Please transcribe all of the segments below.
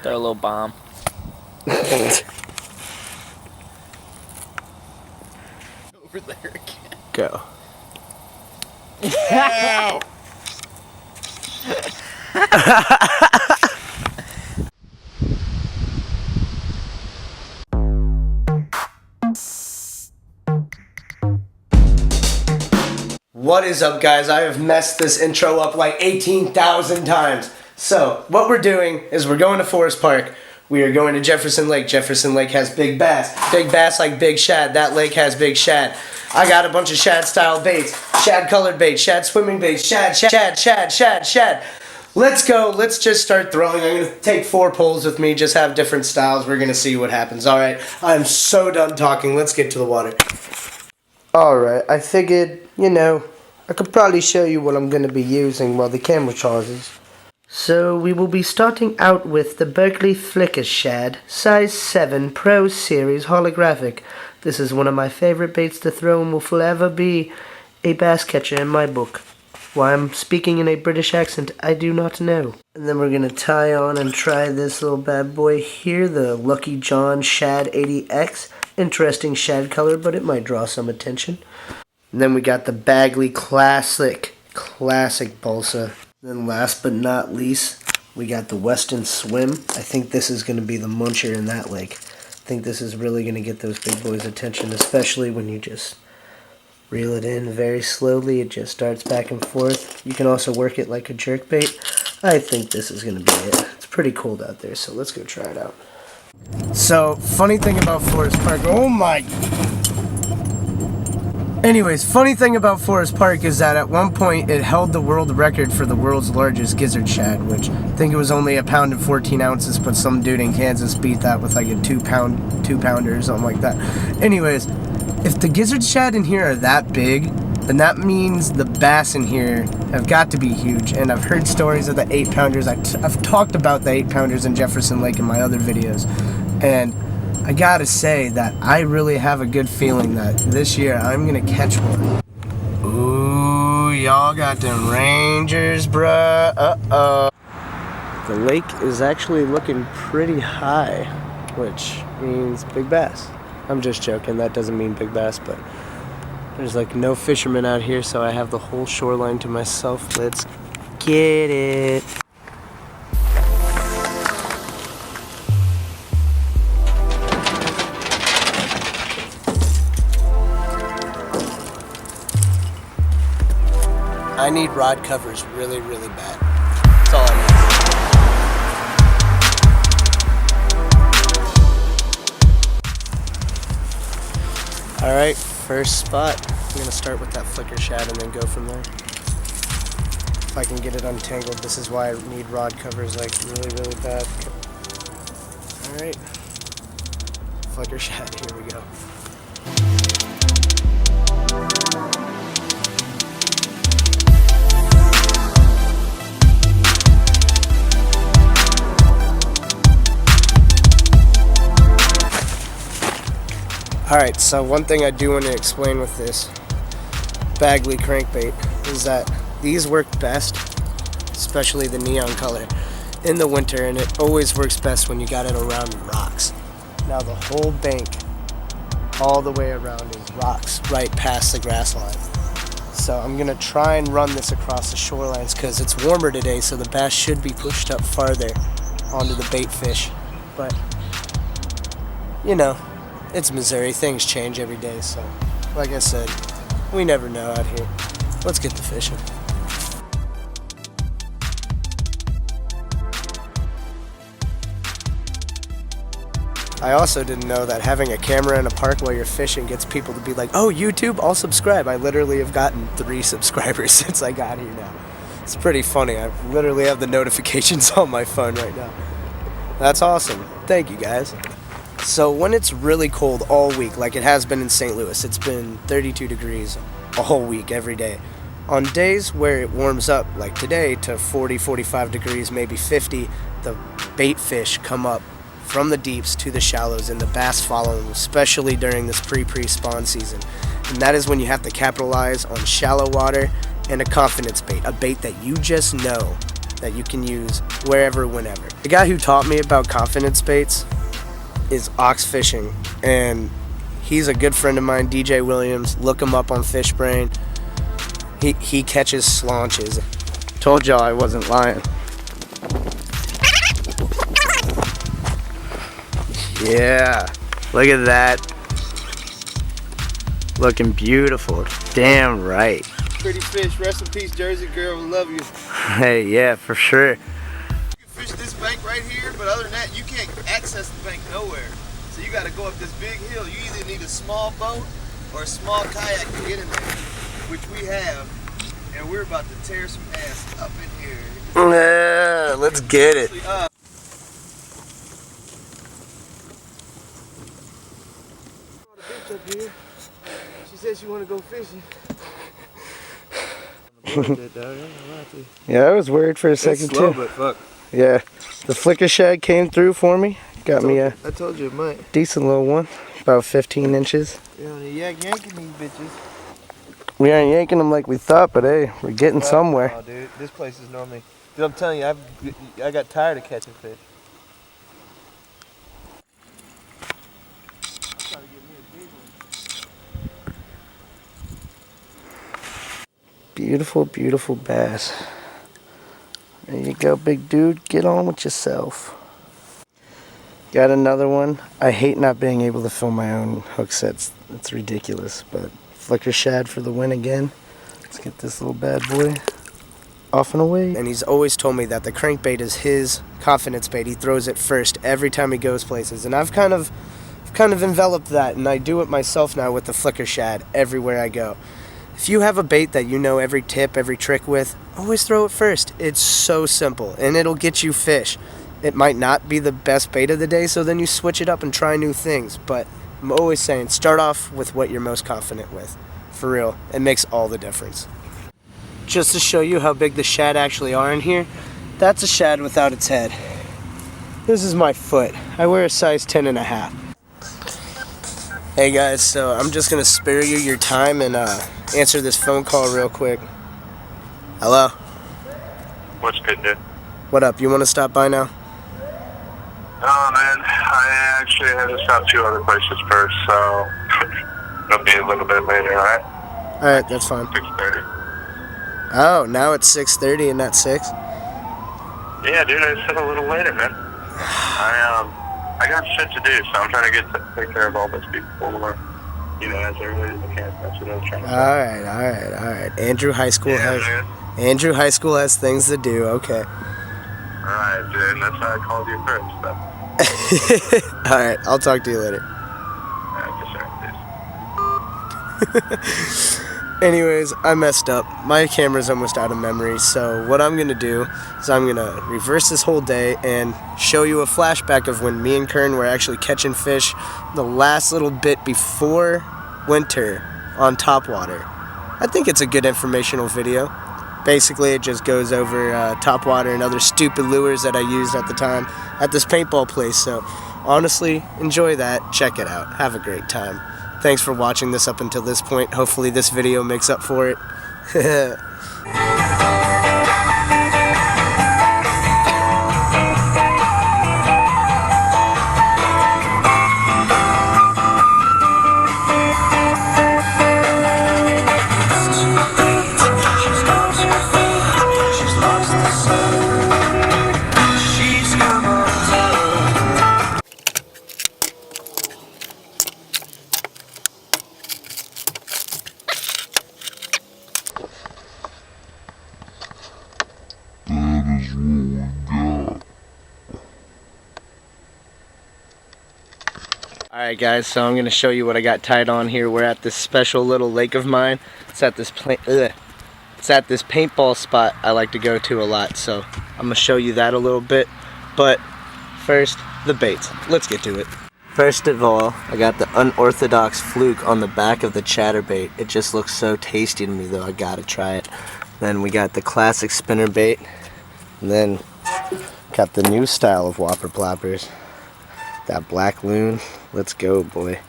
Throw a little bomb. Over there again. Go. Ow! What is up, guys? I have messed this intro up like 18,000 times. So, what we're doing is we're going to Forest Park. We are going to Jefferson Lake. Jefferson Lake has big bass. Big bass like big shad. That lake has big shad. I got a bunch of shad-style baits. Shad-colored baits. Shad swimming baits. Shad. Let's go. Let's just start throwing. I'm going to take 4 poles with me. Just have different styles. We're going to see what happens. Alright, I'm so done talking. Let's get to the water. Alright, I figured, I could probably show you what I'm going to be using while the camera charges. So we will be starting out with the Berkeley Flicker Shad, size 7 Pro Series holographic. This is one of my favorite baits to throw and will forever be a bass catcher in my book. Why I'm speaking in a British accent, I do not know. And then we're going to tie on and try this little bad boy here, the Lucky John Shad 80X. Interesting shad color, but it might draw some attention. And then we got the Bagley classic balsa. Then last but not least, we got the Weston Swim. I think this is going to be the muncher in that lake. I think this is really going to get those big boys' attention, especially when you just reel it in very slowly. It just starts back and forth. You can also work it like a jerkbait. I think this is going to be it. It's pretty cold out there, so let's go try it out. So, funny thing about Forest Park, Anyways, funny thing about Forest Park is that at one point it held the world record for the world's largest gizzard shad, which I think it was only 1 pound and 14 ounces, but some dude in Kansas beat that with like a 2 pounder or something like that. Anyways, if the gizzard shad in here are that big, then that means the bass in here have got to be huge, and I've heard stories of the 8 pounders. I've talked about the 8 pounders in Jefferson Lake in my other videos, and I gotta say that I really have a good feeling that this year I'm gonna catch one. Ooh, y'all got them Rangers, bruh. Uh-oh. The lake is actually looking pretty high, which means big bass. I'm just joking, that doesn't mean big bass, but there's like no fishermen out here, so I have the whole shoreline to myself. Let's get it. I need rod covers really, really bad. That's all I need. Alright, first spot. I'm going to start with that flicker shad and then go from there. If I can get it untangled, this is why I need rod covers like really, really bad. Alright. Flicker shad, here we go. Alright, so one thing I do want to explain with this Bagley crankbait is that these work best, especially the neon color, in the winter, and it always works best when you got it around rocks. Now the whole bank, all the way around, is rocks right past the grass line. So I'm going to try and run this across the shorelines because it's warmer today, so the bass should be pushed up farther onto the bait fish. But, it's Missouri, things change every day, so like I said, we never know out here. Let's get to fishing. I also didn't know that having a camera in a park while you're fishing gets people to be like, oh, YouTube, I'll subscribe. I literally have gotten 3 subscribers since I got here now. It's pretty funny. I literally have the notifications on my phone right now. That's awesome. Thank you, guys. So when it's really cold all week, like it has been in St. Louis, it's been 32 degrees a whole week, every day. On days where it warms up, like today, to 40, 45 degrees, maybe 50, the bait fish come up from the deeps to the shallows, and the bass follow them, especially during this pre-spawn season. And that is when you have to capitalize on shallow water and a confidence bait, a bait that you just know that you can use wherever, whenever. The guy who taught me about confidence baits is Ox Fishing, and he's a good friend of mine, DJ Williams. Look him up on Fishbrain. He catches slaunches. Told y'all I wasn't lying. Yeah, look at that. Looking beautiful. Damn right. Pretty fish. Rest in peace, Jersey girl. We love you. Hey, yeah, for sure. You can fish this bank right here, but other than that, you can't access the bank nowhere. So you got to go up this big hill. You either need a small boat or a small kayak to get in there, which we have. And we're about to tear some ass up in here. Yeah, let's get it. She said she want to go fishing. Yeah, I was worried for a second slow, too. But fuck. Yeah, the flicker shad came through for me. Got me a I told you it might. decent little one, about 15 inches. Yeah, yanking these bitches. We aren't yanking them like we thought, but hey, we're getting somewhere. Oh, dude, this place is normally. Dude, I'm telling you, I got tired of catching fish. Beautiful, beautiful bass. There you go, big dude. Get on with yourself. Got another one. I hate not being able to fill my own hook sets. It's ridiculous, but flicker shad for the win again. Let's get this little bad boy off and away. And he's always told me that the crankbait is his confidence bait. He throws it first every time he goes places, and I've kind of enveloped that, and I do it myself now with the flicker shad everywhere I go. If you have a bait that you know every tip, every trick with, always throw it first. It's so simple, and it'll get you fish. It might not be the best bait of the day, so then you switch it up and try new things. But I'm always saying, start off with what you're most confident with. For real, it makes all the difference. Just to show you how big the shad actually are in here, that's a shad without its head. This is my foot. I wear a size 10.5. Hey guys, so I'm just gonna spare you your time and answer this phone call real quick. Hello? What's good, dude? What up? You wanna stop by now? Oh, man, I actually had to stop 2 other places first, so it'll be a little bit later, alright? Alright, that's fine. 6:30. Oh, now it's 6:30 and not 6? Yeah, dude, I said a little later, man. I got shit to do, so I'm trying to take care of all those people more, as early as I can. That's what I was trying to say. Alright. Andrew High School man. Andrew High School has things to do, okay. Alright, dude, that's why I called you first, but... Alright, I'll talk to you later. Yes, sir, please. Anyways, I messed up. My camera's almost out of memory, so what I'm gonna do is I'm gonna reverse this whole day and show you a flashback of when me and Kern were actually catching fish the last little bit before winter on topwater. I think it's a good informational video. Basically, it just goes over topwater and other stupid lures that I used at the time at this paintball place, so honestly, enjoy that. Check it out. Have a great time. Thanks for watching this up until this point. Hopefully this video makes up for it. Alright guys, so I'm going to show you what I got tied on here. We're at this special little lake of mine. It's at this paintball spot I like to go to a lot, so I'm going to show you that a little bit. But first, the baits. Let's get to it. First of all, I got the unorthodox fluke on the back of the chatterbait. It just looks so tasty to me though, I gotta try it. Then we got the classic spinnerbait. And then got the new style of whopper ploppers. That black loon. Let's go, boy.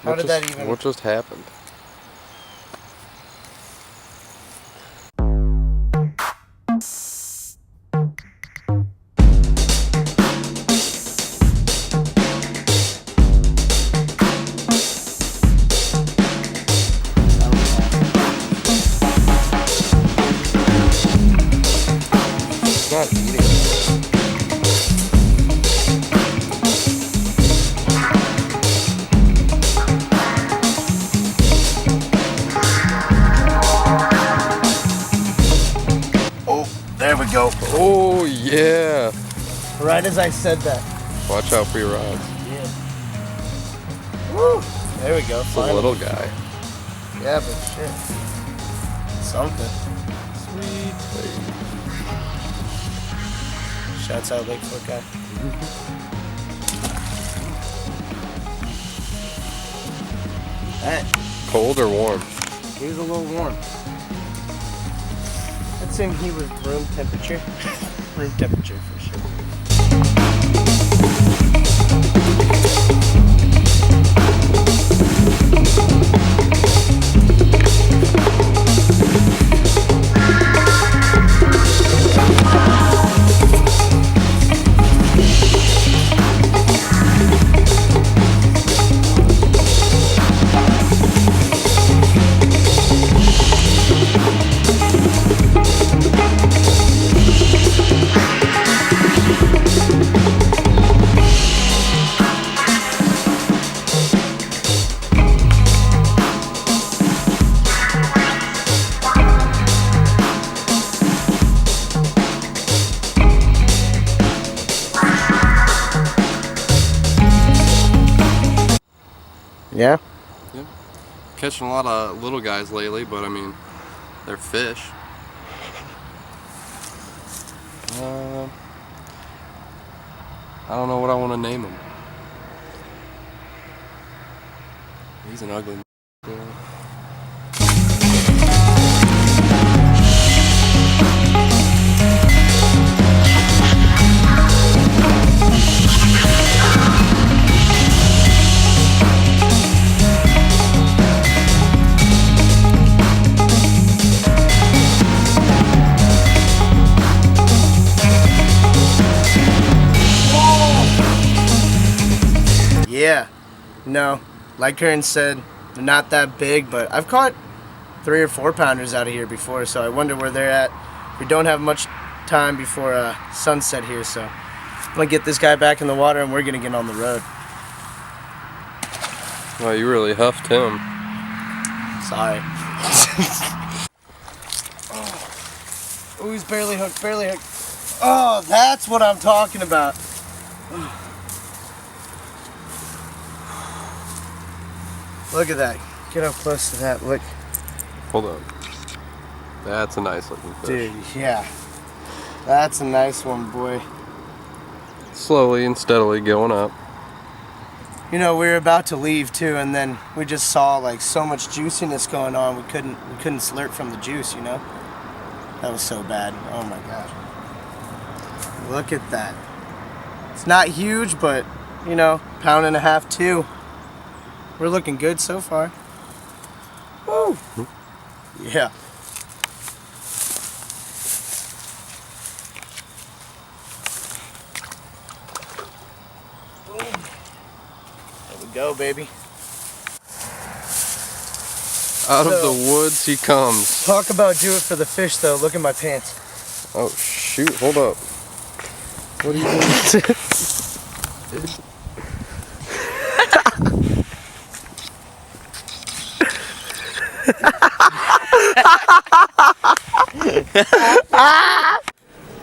How did that even... What just happened? It's not eating. There we go. Oh, yeah. Right as I said that. Watch out for your rods. Yeah. Woo! There we go. It's a little guy. Yeah, but shit. Something. Sweet. Shouts out Lakefoot guy. That. Cold or warm? He was a little warm. I'd say he was room temperature. Room temperature for sure. Yeah? Yeah. Catching a lot of little guys lately, but I mean, they're fish. I don't know what I want to name him. He's an ugly boy. Yeah. No. Like Karen said, they're not that big, but I've caught 3 or 4 pounders out of here before, so I wonder where they're at. We don't have much time before sunset here, so I'm gonna get this guy back in the water and we're gonna get on the road. Well, you really huffed him. Sorry. Oh, he's barely hooked, barely hooked. Oh, that's what I'm talking about. Look at that. Get up close to that. Look. Hold on. That's a nice looking fish. Dude, yeah. That's a nice one, boy. Slowly and steadily going up. You know, we were about to leave too, and then we just saw like so much juiciness going on. We couldn't slurp from the juice, you know? That was so bad. Oh my god. Look at that. It's not huge, but you know, 1.5 pounds too. We're looking good so far. Woo! Yeah. There we go, baby. Out of the woods he comes. Talk about do it for the fish, though. Look at my pants. Oh shoot! Hold up. What are you doing?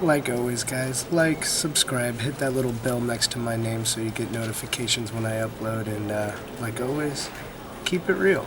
Like always, guys, like, subscribe, hit that little bell next to my name so you get notifications when I upload, and like always, keep it real.